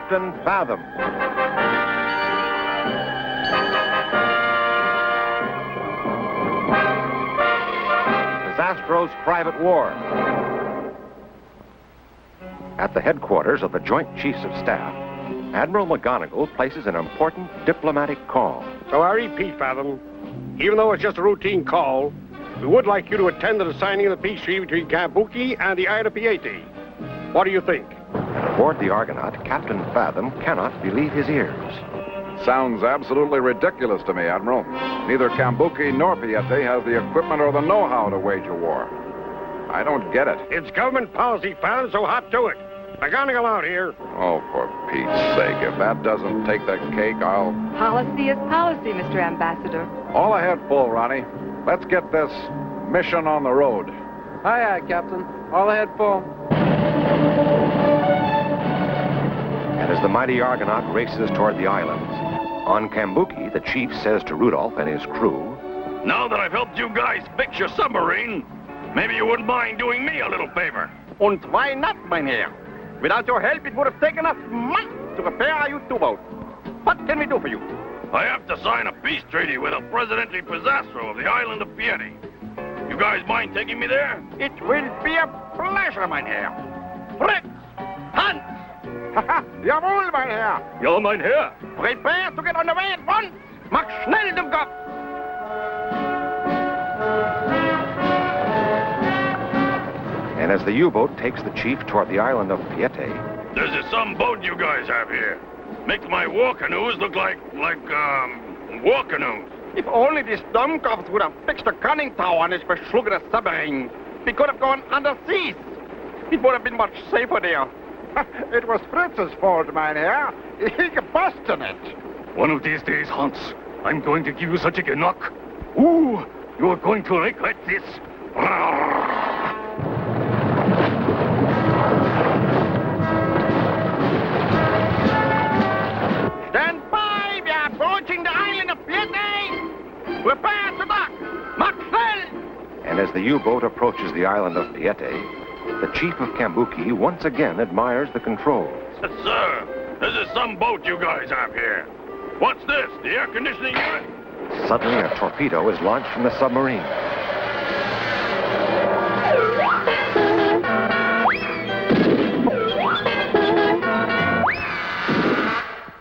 Captain Fathom. Disastro's Private War. At the headquarters of the Joint Chiefs of Staff, Admiral McGonigal places an important diplomatic call. So I repeat, Fathom, even though it's just a routine call, we would like you to attend to the signing of the peace treaty between Cambuki and the Isle of Piete. What do you think? Aboard the Argonaut, Captain Fathom cannot believe his ears. Sounds absolutely ridiculous to me, Admiral. Neither Cambuki nor Piete has the equipment or the know-how to wage a war. I don't get it. It's government policy, Fathom, so hot to it. McGonigal out here. Oh, for Pete's sake, if that doesn't take the cake, I'll... Policy is policy, Mr. Ambassador. All ahead full, Ronnie. Let's get this mission on the road. Aye, aye, Captain. All ahead full. And as the mighty Argonaut races toward the islands, on Cambuki, the chief says to Rudolph and his crew, "Now that I've helped you guys fix your submarine, maybe you wouldn't mind doing me a little favor." And why not, mein Herr? Without your help, it would have taken us months to repair our U-boat. What can we do for you? I have to sign a peace treaty with a Presidente Pizarro of the island of Piete. You guys mind taking me there? It will be a pleasure, mein Herr. Fritz! Hans! Jawohl, mein Herr! Ja, mein Herr. Prepare to get on the way at once! Mach schnell, du Kopf! and as the U-boat takes the chief toward the island of Piete, There's some boat you guys have here. Makes my war canoes look like war canoes. If only these dumbcops would have fixed a conning tower on this beschlugene submarine, we could have gone underseas. It would have been much safer there. It was Fritz's fault, mein Herr. He busted it. One of these days, Hans, I'm going to give you such a knock. Ooh, you're going to regret this. Stand by! We are approaching the island of Piete! Prepare to dock! Mach schnell! and as the U-boat approaches the island of Piete, the chief of Cambuki once again admires the controls. Sir, this is some boat you guys have here. What's this, the air conditioning unit? Suddenly, a torpedo is launched from the submarine.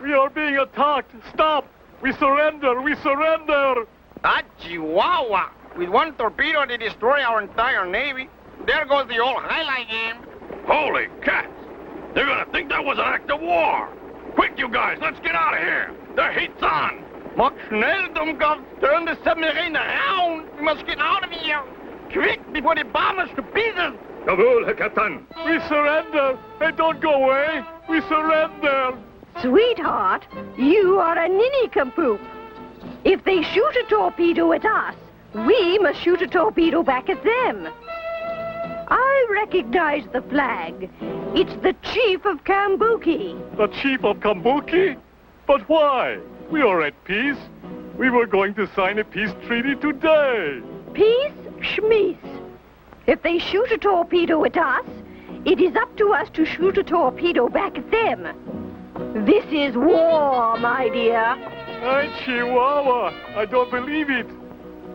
We are being attacked. Stop! We surrender! We surrender! Ah, Chihuahua! With one torpedo, they destroy our entire navy. There goes the old highlight game. Holy cats! They're gonna think that was an act of war. Quick, you guys, let's get out of here. The heat's on. Mach schnell, Dummkopf. Turn the submarine around. We must get out of here. Quick, before they bomb us to pieces. Jawohl, Herr Captain. We surrender. Hey, don't go away. We surrender. Sweetheart, you are a nincompoop. If they shoot a torpedo at us, we must shoot a torpedo back at them. I recognize the flag. It's the chief of Cambuki. The chief of Cambuki? But why? We are at peace. We were going to sign a peace treaty today. Peace, schmeece. If they shoot a torpedo at us, it is up to us to shoot a torpedo back at them. This is war, my dear. Hey, Chihuahua, I don't believe it.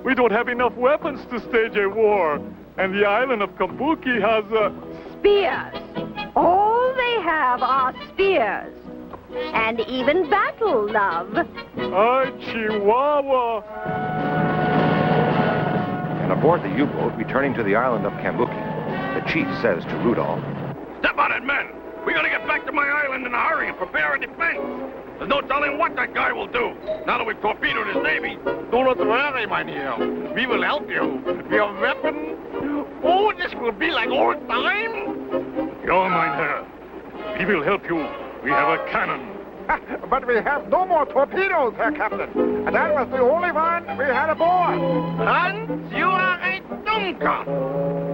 We don't have enough weapons to stage a war. And the island of Cambuki has Spears. All they have are spears. And even battle, love. Ay, Chihuahua. And aboard the U-boat returning to the island of Cambuki, the chief says to Rudolph, Step on it, men. We gotta get back to my island in a hurry and prepare a defense. There's no telling what that guy will do, now that we've torpedoed his navy. Do not worry, mein Herr. We will help you. We have weapons. Oh, this will be like old times. Ja, mein Herr. We will help you. We have a cannon. But we have no more torpedoes, Herr Captain. And that was the only one we had aboard. Hans, you are a Dummkopf.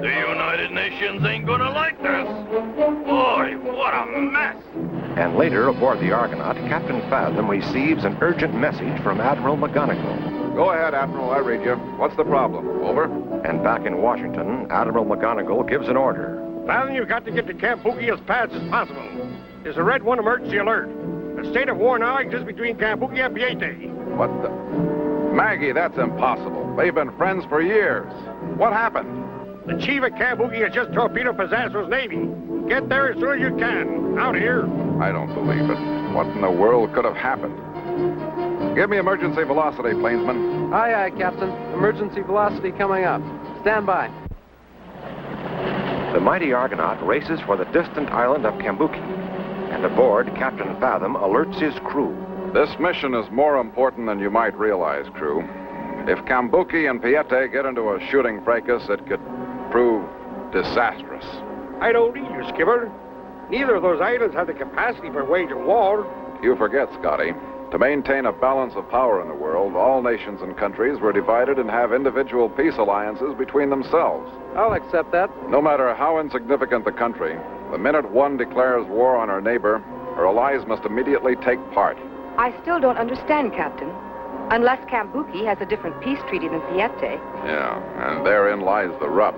The United Nations ain't gonna like this. Boy, what a mess. and later aboard the Argonaut, Captain Fathom receives an urgent message from Admiral McGonigal. Go ahead, Admiral. I read you. What's the problem? Over? And back in Washington, Admiral McGonigal gives an order. Fathom, you've got to get to Cambuki as fast as possible. There's a red one emergency alert. A state of war now exists between Cambuki and Piete. What the... Maggie, that's impossible. They've been friends for years. What happened? The chief of Cambuki has just torpedoed Pizastro's navy. Get there as soon as you can. Out here. I don't believe it. What in the world could have happened? Give me emergency velocity, plainsman. Aye, Captain. Emergency velocity coming up. Stand by. The mighty Argonaut races for the distant island of Cambuki, and aboard, Captain Fathom alerts his crew. This mission is more important than you might realize, crew. If Cambuki and Piete get into a shooting fracas, it could prove disastrous. I don't need you, Skipper. Neither of those islands have the capacity for waging war. You forget, Scotty. To maintain a balance of power in the world, all nations and countries were divided and have individual peace alliances between themselves. I'll accept that. No matter how insignificant the country, the minute one declares war on her neighbor, her allies must immediately take part. I still don't understand, Captain. Unless Cambuki has a different peace treaty than Piete. Yeah, and therein lies the rub.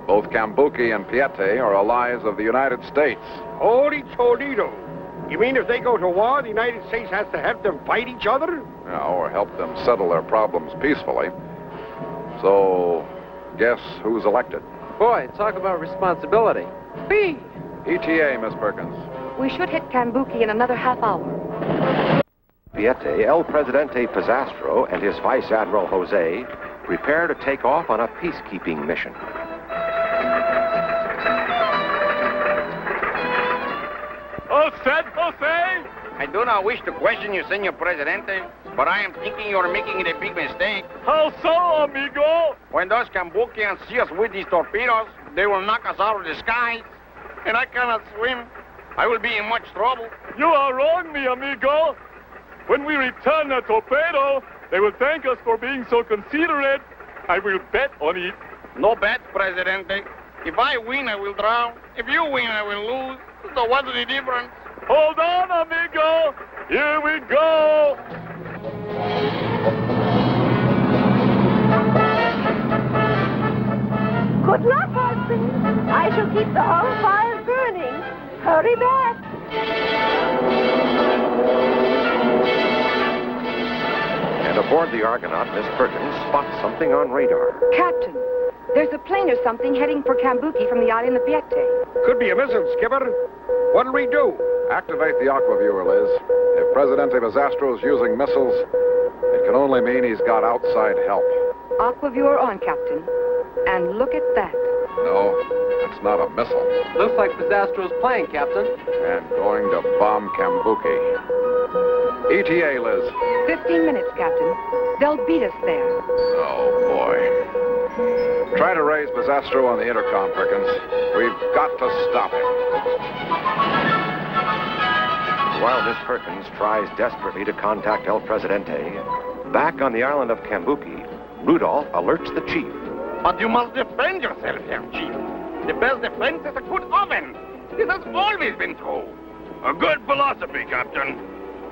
Both Cambuki and Piete are allies of the United States. Holy Toledo. You mean if they go to war, the United States has to help them fight each other? Yeah, or help them settle their problems peacefully. So, guess who's elected? Boy, talk about responsibility. B. ETA, Miss Perkins. We should hit Cambuki in another half hour. Piete, El Presidente Pizastro, and his Vice Admiral Jose prepare to take off on a peacekeeping mission. All set, Jose? I do not wish to question you, Senor Presidente, but I am thinking you're making a big mistake. How so, amigo? When those Cambukians see us with these torpedoes, they will knock us out of the sky. And I cannot swim. I will be in much trouble. You are wrong, mi amigo. When we return the torpedo, they will thank us for being so considerate. I will bet on it. No bet, Presidente. If I win, I will drown. If you win, I will lose. So what's the difference? Hold on, amigo. Here we go. Good luck, husband. I shall keep the hull fires burning. Hurry back. And aboard the Argonaut, Miss Perkins spots something on radar. Captain, there's a plane or something heading for Cambuki from the island of Piete. Could be a missile, Skipper. What'll we do? Activate the aquaviewer, Liz. If Presidente Pizastro's using missiles, it can only mean he's got outside help. Aquaviewer on, Captain. And look at that. No, it's not a missile. Looks like Pizastro's plane, Captain. And going to bomb Cambuki. ETA, Liz. 15 minutes, Captain. They'll beat us there. Oh, boy. Try to raise Pizastro on the intercom, Perkins. We've got to stop him. While Miss Perkins tries desperately to contact El Presidente, back on the island of Cambuki, Rudolph alerts the chief. But you must defend yourself, Herr Chief. The best defense is a good oven. This has always been true. A good philosophy, Captain,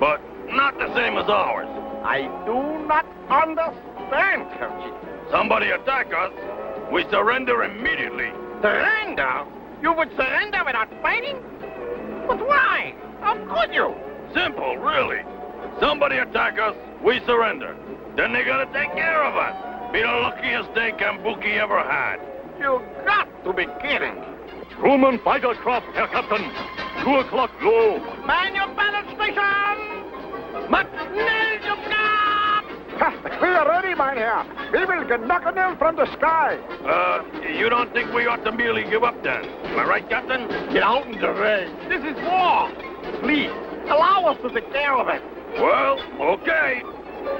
but not the same as ours. I do not understand, Herr Chief. Somebody attack us, we surrender immediately. Surrender? You would surrender without fighting? But why? How could you? Simple, really. Somebody attack us, we surrender. Then they gotta take care of us. Be the luckiest day Cambuki ever had. You got to be kidding. Truman fighter craft, Herr Captain. 2 o'clock low. Man your battle station! McNeil, you got! We are ready, mein Herr. We will get Knuckle from the sky. You don't think we ought to merely give up then? Am I right, Captain? Get out in the rain. This is war. Please, allow us to take care of it. Well, okay.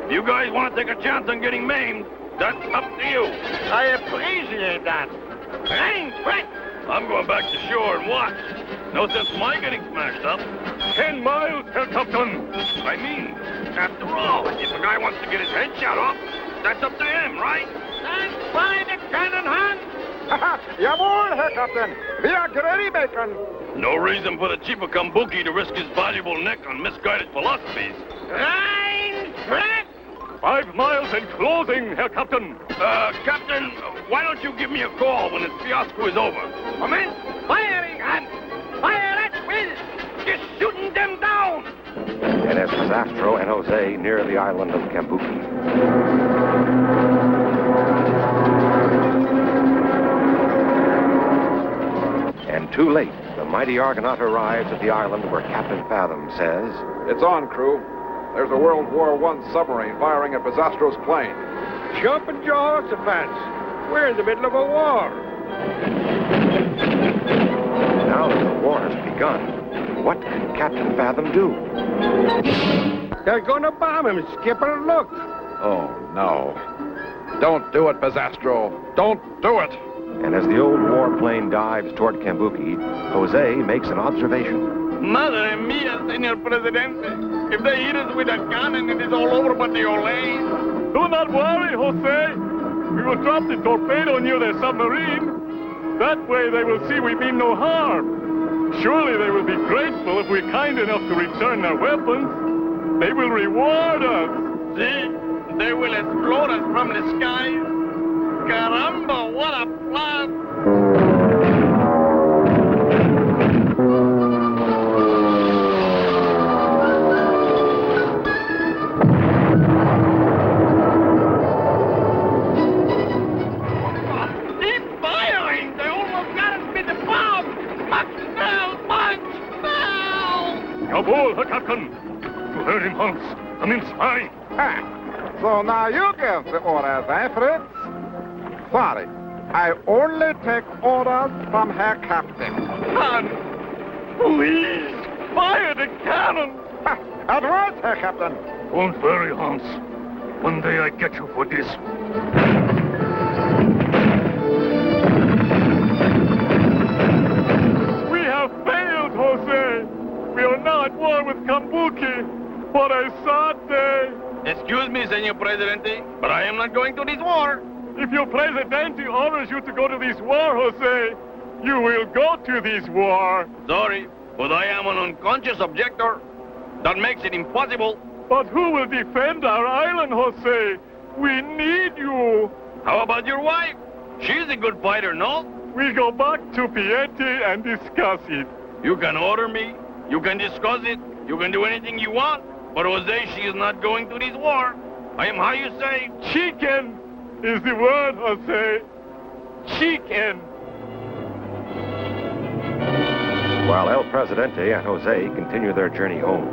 If you guys want to take a chance on getting maimed, that's up to you. I appreciate that. Rain, quick! I'm going back to shore and watch. No sense in my getting smashed up. 10 miles, Herr Captain. I mean, after all, if a guy wants to get his head shot off, that's up to him, right? Stand by the cannon, hand! Jawohl, Herr Captain. We are ready, Bacon. No reason for the chief of Cambuki to risk his valuable neck on misguided philosophies. Rain, quick! 5 miles and closing, Herr Captain. Captain, why don't you give me a call when this fiasco is over? Commence firing, and fire at will. Just shooting them down. And as Pizastro and Jose near the island of Cambuki, and too late, the mighty Argonaut arrives at the island where Captain Fathom says, It's on, crew. There's a World War I submarine firing at Pizastro's plane. Jumping Jehoshaphat's. We're in the middle of a war. now that the war has begun, what can Captain Fathom do? They're going to bomb him, Skipper. Look. Oh, no. Don't do it, Pizastro. Don't do it. And as the old warplane dives toward Cambuki, Jose makes an observation. Madre mia, Senor Presidente. If they hit us with a cannon, it is all over but the Olay. Do not worry, Jose. We will drop the torpedo near their submarine. That way they will see we mean no harm. Surely they will be grateful if we're kind enough to return their weapons. They will reward us. See? They will explode us from the skies. Caramba, what a plan! Keep firing! They almost got us with the bomb! Punch now! Jawohl, Herr Captain. You heard him, Hans. Come inside. So now you give the orders, eh, Fritz? Sorry. I only take orders from Herr Captain. Hans, please, fire the cannon. At once, Herr Captain. Don't worry, Hans. One day I get you for this. We have failed, Jose. We are now at war with Cambuki. What a sad day. Excuse me, Senor Presidente, but I am not going to this war. If your Presidente orders you to go to this war, Jose, you will go to this war. Sorry, but I am an unconscious objector. That makes it impossible. But who will defend our island, Jose? We need you. How about your wife? She's a good fighter, no? We go back to Piete and discuss it. You can order me. You can discuss it. You can do anything you want. But Jose, she is not going to this war. I am, how you say? Chicken is the word, Jose. Chicken. While El Presidente and Jose continue their journey home,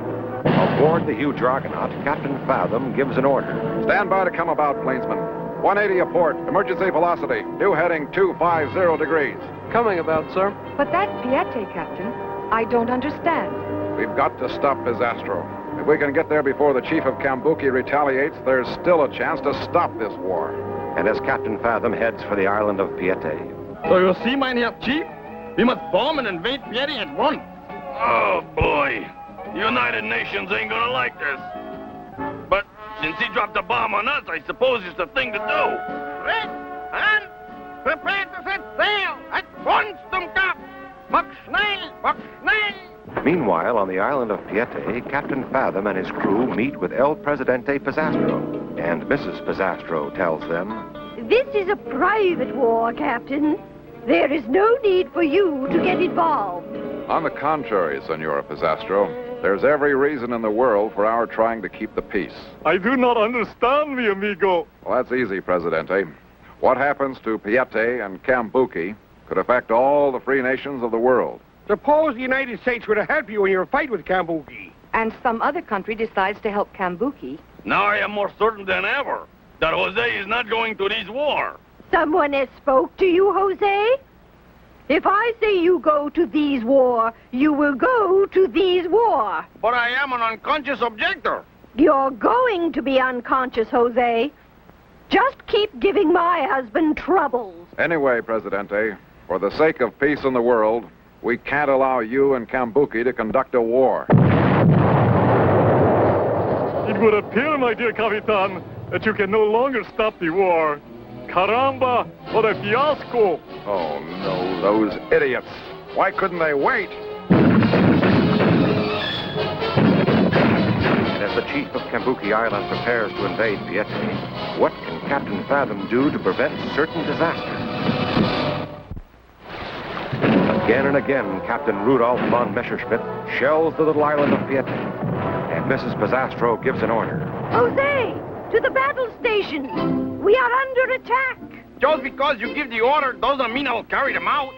aboard the huge Argonaut, Captain Fathom gives an order. Stand by to come about, plainsman. 180 a port, emergency velocity, new heading 250 degrees. Coming about, sir. But that's Piete, Captain. I don't understand. We've got to stop Pizastro. If we can get there before the chief of Cambuki retaliates, there's still a chance to stop this war. And as Captain Fathom heads for the island of Piete, So you see, mein Herr Chief? We must bomb and invade Pieri at once. Oh, boy. The United Nations ain't gonna like this. But since he dropped a bomb on us, I suppose it's the thing to do. Red, and prepare to set sail at once, Dumkap. Mach schnell, mach schnell. meanwhile, on the island of Piete, Captain Fathom and his crew meet with El Presidente Pizastro. And Mrs. Pizastro tells them, This is a private war, Captain. There is no need for you to get involved. On the contrary, Senora Pizastro, there's every reason in the world for our trying to keep the peace. I do not understand, mi amigo. Well, that's easy, Presidente. What happens to Piete and Cambuki could affect all the free nations of the world. Suppose the United States were to help you in your fight with Cambuki. And some other country decides to help Cambuki. Now I am more certain than ever that Jose is not going to this war. Someone has spoke to you, Jose? If I say you go to these war, you will go to these war. But I am an unconscious objector. You're going to be unconscious, Jose. Just keep giving my husband troubles. Anyway, Presidente, for the sake of peace in the world, we can't allow you and Cambuki to conduct a war. It would appear, my dear Capitan, that you can no longer stop the war. Caramba, what a fiasco! Oh, no, those idiots. Why couldn't they wait? and as the chief of Cambuki Island prepares to invade Piete, what can Captain Fathom do to prevent certain disasters? Again and again, Captain Rudolph von Messerschmitt shells the little island of Piete. And Mrs. Pizzastro gives an order. Jose, to the battle station. We are under attack. Just because you give the order doesn't mean I'll carry them out.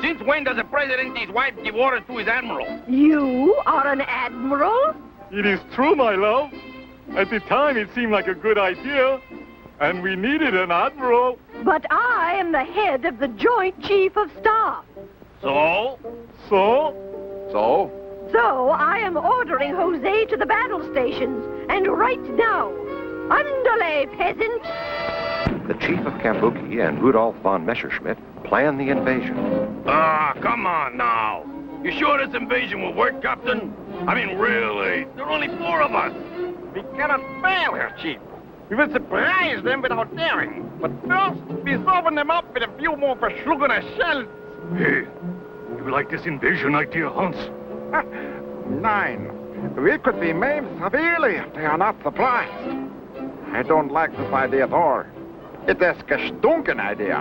Since when does the Presidente's wife give orders to his admiral? You are an admiral? It is true, my love. At the time, it seemed like a good idea, and we needed an admiral. But I am the head of the Joint Chief of Staff. So? So? So? So I am ordering Jose to the battle stations, and right now. Andale, peasant! The chief of Cambuki and Rudolph von Messerschmitt plan the invasion. Come on now. You sure this invasion will work, Captain? I mean, really? There are only 4 of us. We cannot fail, Herr Chief. We will surprise them without daring. But first, we open them up with a few more verschlungene shells. Hey, you like this invasion idea, Hans? 9. We could be maimed severely if they are not surprised. I don't like this idea at all. It is a gestunken idea.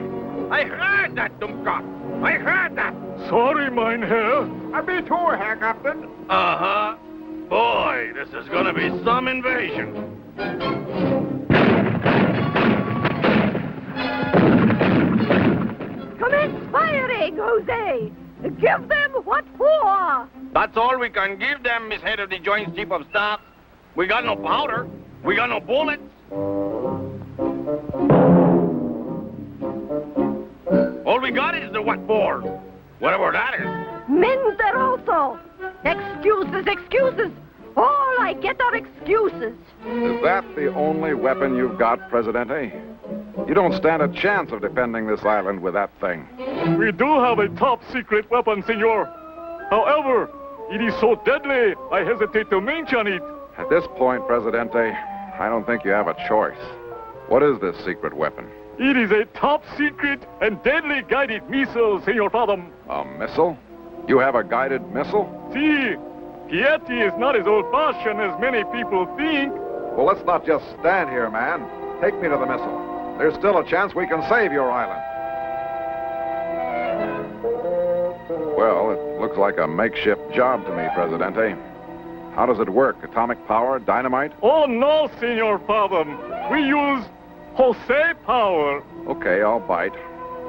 I heard that, Dummkopf. I heard that. Sorry, mein Herr. Me too, Herr Captain. Uh-huh. Boy, this is gonna be some invasion. Commence firing, Jose! Give them what for! That's all we can give them, Miss Head of the Joint Chief of Staff. We got no powder. We got no bullets. All we got is the what for. Whatever that is. Mentiroso! Excuses, excuses! All I get are excuses. Is that the only weapon you've got, Presidente? You don't stand a chance of defending this island with that thing. We do have a top-secret weapon, senor. However, it is so deadly, I hesitate to mention it. At this point, Presidente, I don't think you have a choice. What is this secret weapon? It is a top-secret and deadly guided missile, Senor Fathom. A missile? You have a guided missile? See, Piete is not as old-fashioned as many people think. Well, let's not just stand here, man. Take me to the missile. There's still a chance we can save your island. Well, it looks like a makeshift job to me, Presidente. How does it work? Atomic power? Dynamite? Oh, no, Senor Fathom. We use Jose power. Okay, I'll bite.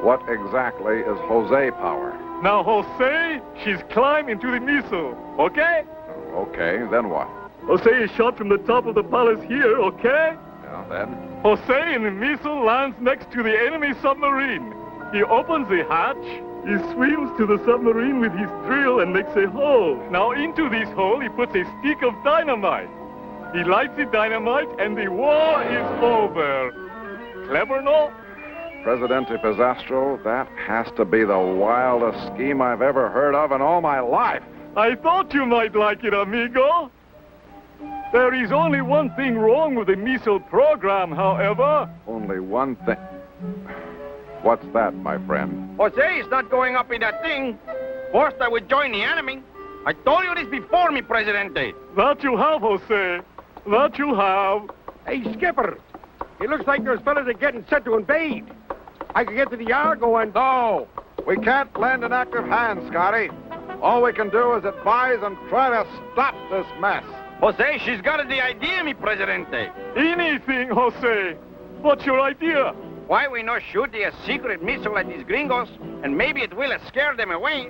What exactly is Jose power? Now, Jose, she's climbed into the missile, okay? Okay, then what? Jose is shot from the top of the palace here, okay? Yeah, then? Jose in the missile lands next to the enemy submarine. He opens the hatch, he swims to the submarine with his drill and makes a hole. Now into this hole he puts a stick of dynamite. He lights the dynamite and the war is over. Clever, no? Presidente Pizzastro, that has to be the wildest scheme I've ever heard of in all my life. I thought you might like it, amigo. There is only one thing wrong with the missile program, however. Only one thing. What's that, my friend? Jose is not going up in that thing. First, I would join the enemy. I told you this before, mi Presidente. That you have, Jose. That you have. Hey, Skipper. It looks like those fellas are getting set to invade. I could get to the Argo and... No! We can't lend an active hand, Scotty. All we can do is advise and try to stop this mess. Jose, she's got the idea, mi Presidente. Anything, Jose. What's your idea? Why we not shoot a secret missile at these gringos, and maybe it will scare them away.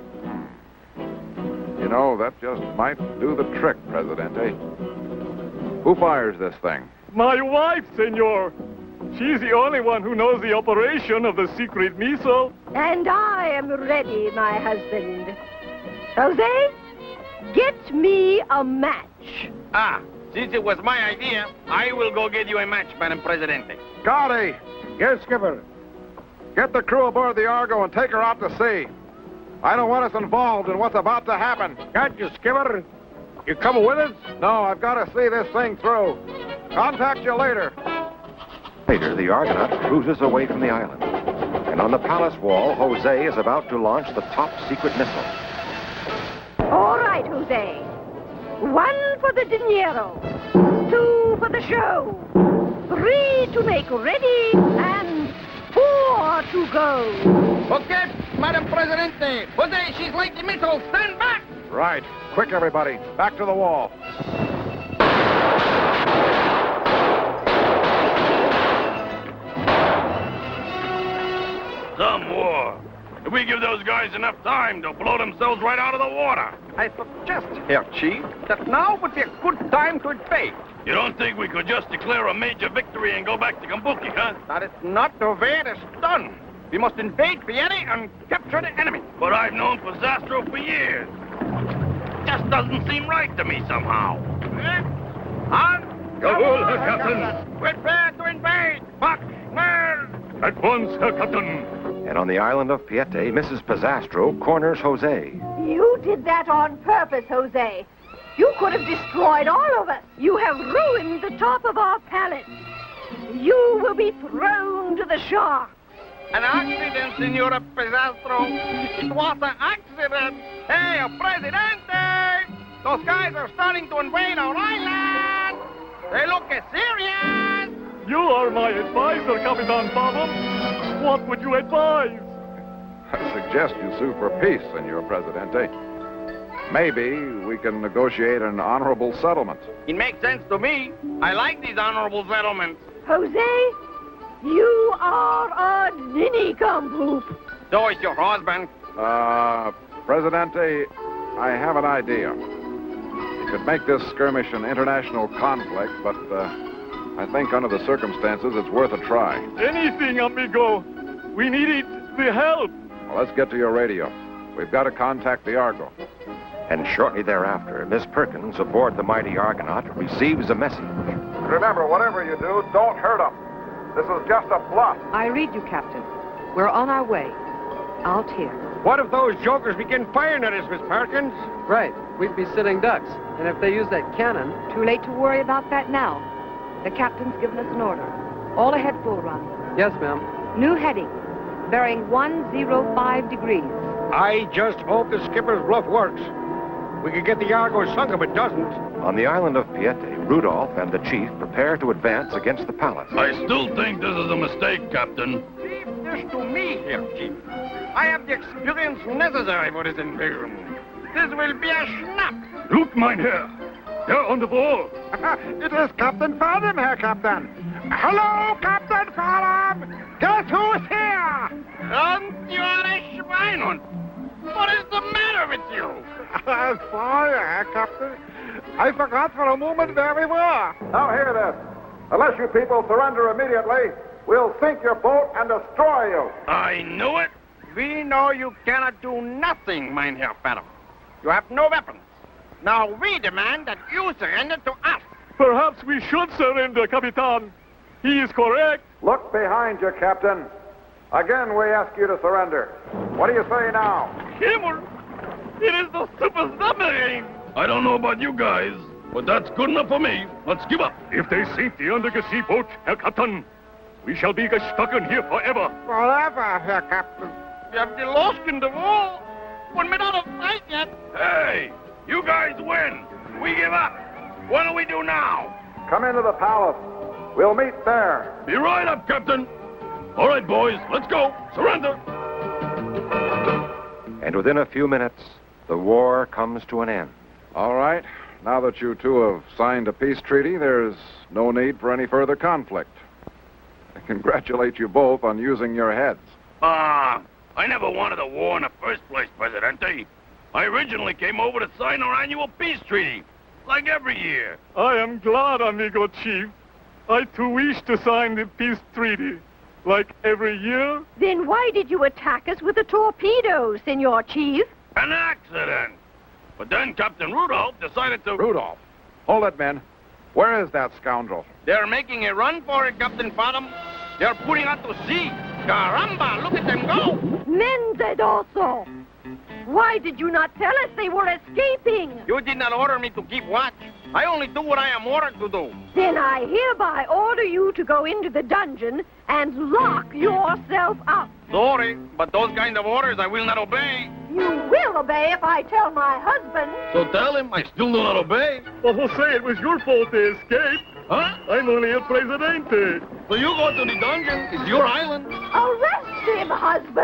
You know, that just might do the trick, Presidente. Who fires this thing? My wife, senor. She's the only one who knows the operation of the secret missile. And I am ready, my husband. Jose, get me a match. Since it was my idea, I will go get you a match, Madam Presidente. Scotty! Yes, Skipper. Get the crew aboard the Argo and take her out to sea. I don't want us involved in what's about to happen. Got you, Skipper. You coming with us? No, I've got to see this thing through. Contact you later. Later, the Argonaut cruises away from the island. And on the palace wall, Jose is about to launch the top-secret missile. All right, Jose. 1 for the dinero. 2 for the show. 3 to make ready, and 4 to go. Okay, Madam Presidente. Jose, she's like the missile. Stand back. Right. Quick, everybody. Back to the wall. Some war. If we give those guys enough time, they'll blow themselves right out of the water. I suggest, Herr Chief, that now would be a good time to invade. You don't think we could just declare a major victory and go back to Kambuki, huh? That is not the way it is done. We must invade Piete and capture the enemy. But I've known Pizzastro for years. Just doesn't seem right to me somehow. On. Jawohl, Herr Captain. Prepare to invade. Fox, Mer. At once, Herr Captain. And on the island of Piete, Mrs. Pizzastro corners Jose. You did that on purpose, Jose. You could have destroyed all of us. You have ruined the top of our palace. You will be thrown to the shark. An accident, Senora Pizzastro. It was an accident. Hey, Presidente! Those guys are starting to invade our island. They look serious. You are my advisor, Capitan Fathom. What would you advise? I suggest you sue for peace, Senor Presidente. Maybe we can negotiate an honorable settlement. It makes sense to me. I like these honorable settlements. Jose, you are a ninny-cum-poop. So is your husband. Presidente, I have an idea. You could make this skirmish an international conflict, but, I think under the circumstances, it's worth a try. Anything, amigo. We need the help. Well, let's get to your radio. We've got to contact the Argo. And shortly thereafter, Miss Perkins, aboard the mighty Argonaut, receives a message. Remember, whatever you do, don't hurt them. This is just a bluff. I read you, Captain. We're on our way. Out here. What if those jokers begin firing at us, Miss Perkins? Right. We'd be sitting ducks. And if they use that cannon... Too late to worry about that now. The captain's given us an order. All ahead full run. Yes, ma'am. New heading. Bearing 105 degrees. I just hope the skipper's bluff works. We could get the Argo sunk if it doesn't. On the island of Piete, Rudolph and the chief prepare to advance against the palace. I still think this is a mistake, Captain. Leave this to me, Herr Chief. I have the experience necessary for this invasion. This will be a snap. Look, mein Herr. They're on the ball. It is Captain Fathom, Herr Captain. Hello, Captain Fathom. Guess who's here? Und you are a Schweinhund. What is the matter with you? Sorry, Herr Captain. I forgot for a moment where we were. Now hear this. Unless you people surrender immediately, we'll sink your boat and destroy you. I knew it. We know you cannot do nothing, mein Herr Fathom. You have no weapons. Now we demand that you surrender to us. Perhaps we should surrender, Capitan. He is correct. Look behind you, Captain. Again, we ask you to surrender. What do you say now? Himmel! It is the super submarine! I don't know about you guys, but that's good enough for me. Let's give up. If they sink the undersea boat, Herr Captain, we shall be stuck here forever. Forever, Herr Captain. We have the lost in the wall. 1 minute out of sight yet. Hey, you guys win. We give up. What do we do now? Come into the palace. We'll meet there. Be right up, Captain. All right, boys, let's go. Surrender. And within a few minutes, the war comes to an end. All right. Now that you two have signed a peace treaty, there's no need for any further conflict. I congratulate you both on using your heads. I never wanted a war in the first place, Presidente. I originally came over to sign our annual peace treaty, like every year. I am glad, amigo chief. I too wish to sign the peace treaty, like every year. Then why did you attack us with a torpedo, Senor Chief? An accident. But then Captain Rudolph decided to... Rudolph, hold it, men. Where is that scoundrel? They're making a run for it, Captain Fathom. They're putting out to sea. Caramba, look at them go. Mendedoso! Why did you not tell us they were escaping? You did not order me to keep watch. I only do what I am ordered to do. Then I hereby order you to go into the dungeon and lock yourself up. Sorry, but those kind of orders I will not obey. You will obey if I tell my husband. So tell him I still do not obey. But Jose, it was your fault they escaped. Huh? I'm only El Presidente. So you go to the dungeon. It's your island. Arrest him, husband.